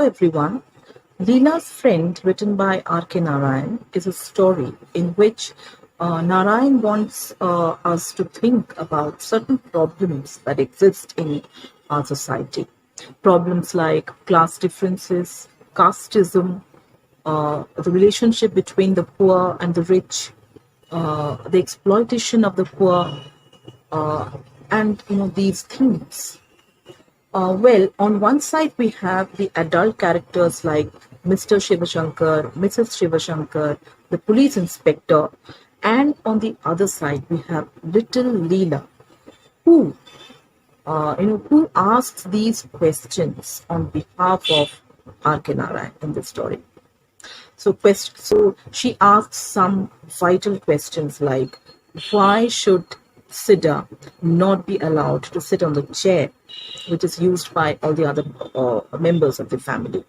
everyone. Leela's Friend, written by R.K. Narayan, is a story in which Narayan wants us to think about certain problems that exist in our society. Problems like class differences, casteism, the relationship between the poor and the rich, the exploitation of the poor, uh, and these themes. On one side we have the adult characters like Mr. Sivasanker, Mrs. Sivasanker, the police inspector, and on the other side we have little Leela, who who asks these questions on behalf of R.K. Narayan in the story. So she asks some vital questions like, why should Sidda not be allowed to sit on the chair which is used by all the other members of the family?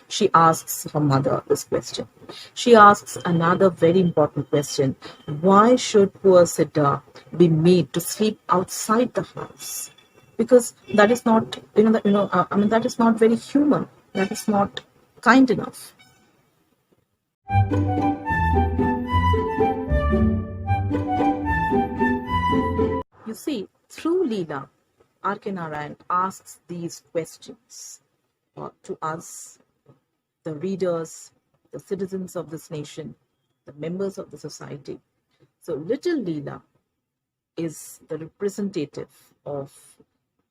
She asks her mother this question. She asks another very important question. Why should poor Sidda be made to sleep outside the house? Because that is not, that is not very human. That is not kind enough. You see, through Leela, R.K. Narayan asks these questions to us, the readers, the citizens of this nation, the members of the society. So little Leela is the representative of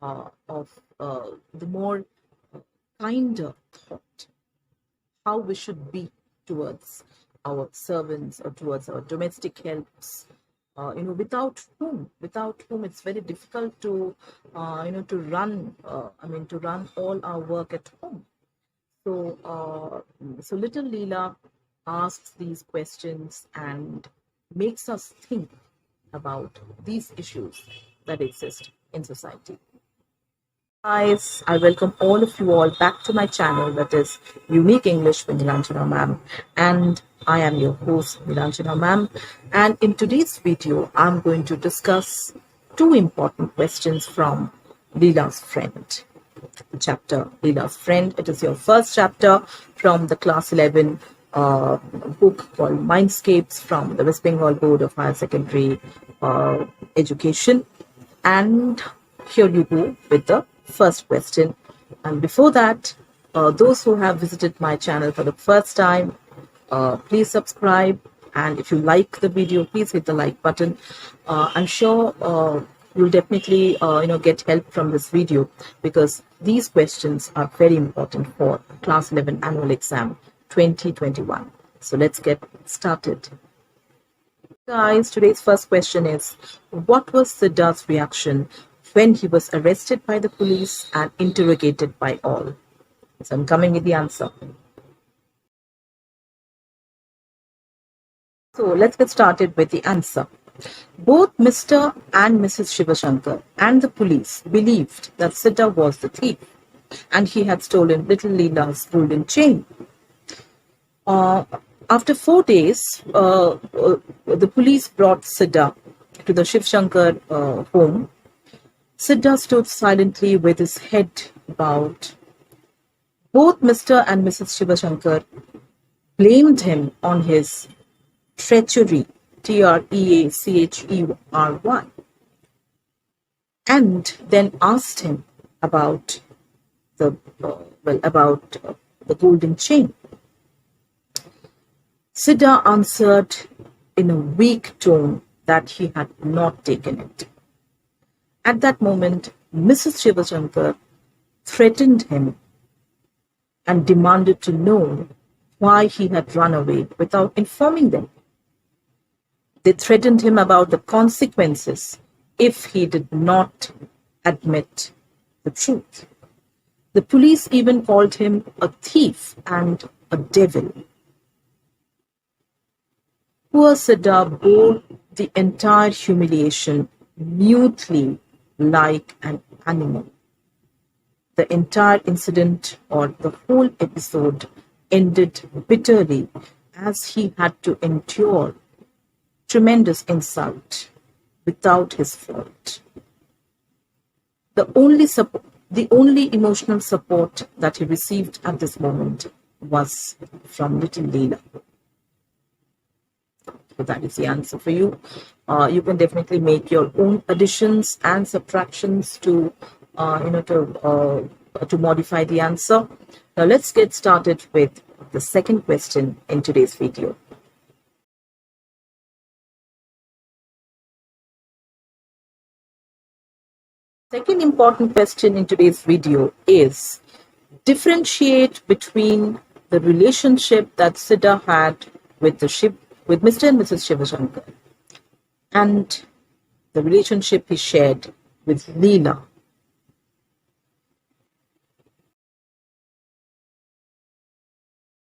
the more kinder thought, how we should be towards our servants or towards our domestic helps. Without whom it's very difficult to, to run. To run all our work at home. So little Leela asks these questions and makes us think about these issues that exist in society. Guys, I welcome all of you all back to my channel, that is Unique English with Nilanjana Ma'am, and I am your host Nilanjana Ma'am, and in today's video I'm going to discuss two important questions from Leela's Friend, chapter Leela's Friend. It is your first chapter from the class 11 book called Mindscapes from the West Bengal Board of Higher Secondary Education, and here you go with the first question. And before that, those who have visited my channel for the first time, please subscribe, and if you like the video, please hit the like button. I'm sure you'll definitely get help from this video, because these questions are very important for class 11 annual exam 2021. So let's get started. Guys, today's first question is, what was Sidda's reaction when he was arrested by the police and interrogated by all? So I'm coming with the answer. So let's get started with the answer. Both Mr. and Mrs. Sivasanker and the police believed that Sidda was the thief, and he had stolen little Leela's golden chain. After 4 days, the police brought Sidda to the Sivasanker home. Sidda stood silently with his head bowed. Both Mr. and Mrs. Sivasanker blamed him on his treachery, Treachery, and then asked him about the golden chain. Sidda answered in a weak tone that he had not taken it. At that moment, Mrs. Sivasanker threatened him and demanded to know why he had run away without informing them. They threatened him about the consequences if he did not admit the truth. The police even called him a thief and a devil. Poor Sidda bore the entire humiliation mutely like an animal. The entire incident, or the whole episode, ended bitterly, as he had to endure tremendous insult without his fault. The The only emotional support that he received at this moment was from little Leela. So that is the answer for you. You can definitely make your own additions and subtractions to, to modify the answer. Now let's get started with the second question in today's video. Second important question in today's video is differentiate between the relationship that Sidda had with with Mr. and Mrs. Sivasanker and the relationship he shared with Leela.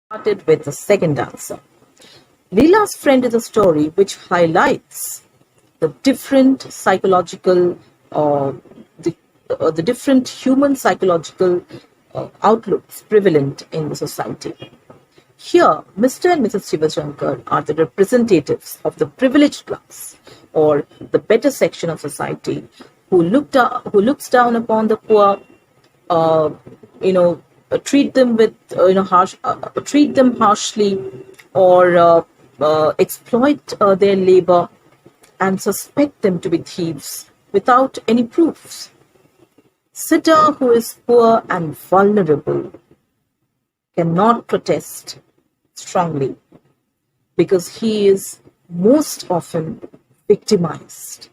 Started with the second answer. Leela's Friend is a story which highlights the different psychological the different human psychological outlooks prevalent in the society. Here, Mr. and Mrs. Sivasanker are the representatives of the privileged class or the better section of society who looks down upon the poor, treat them with treat them harshly, or exploit their labor and suspect them to be thieves without any proofs. Sidda, who is poor and vulnerable, cannot protest strongly because he is most often victimized.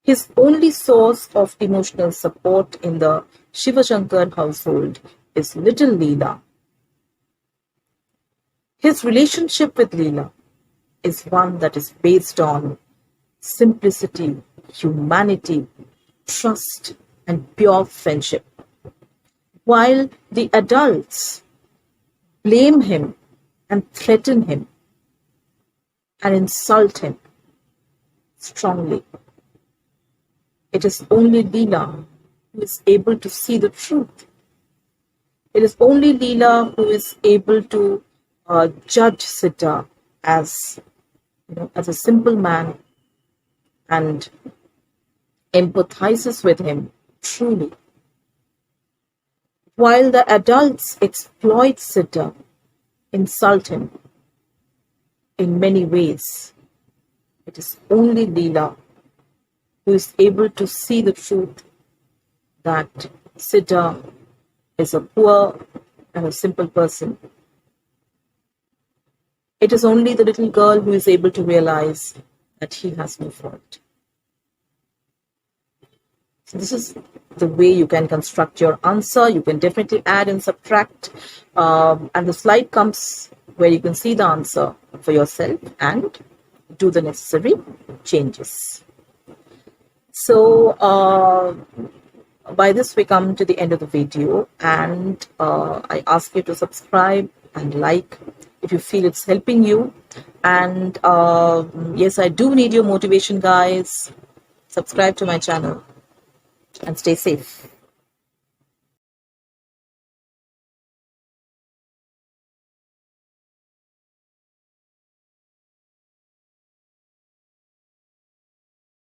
His only source of emotional support in the Sivasanker household is little Leela. His relationship with Leela is one that is based on simplicity, humanity, trust, and pure friendship. While the adults blame him and threaten him and insult him strongly, it is only Leela who is able to see the truth. It is only Leela who is able to judge Sidda as a simple man and empathizes with him truly. While the adults exploit Sidda, insult him in many ways, it is only Leela who is able to see the truth that Sidda is a poor and a simple person. It is only the little girl who is able to realize that he has no fault. So this is the way you can construct your answer. You can definitely add and subtract. And the slide comes where you can see the answer for yourself and do the necessary changes. So by this we come to the end of the video, and I ask you to subscribe and like if you feel it's helping you. And yes, I do need your motivation, guys. Subscribe to my channel and stay safe.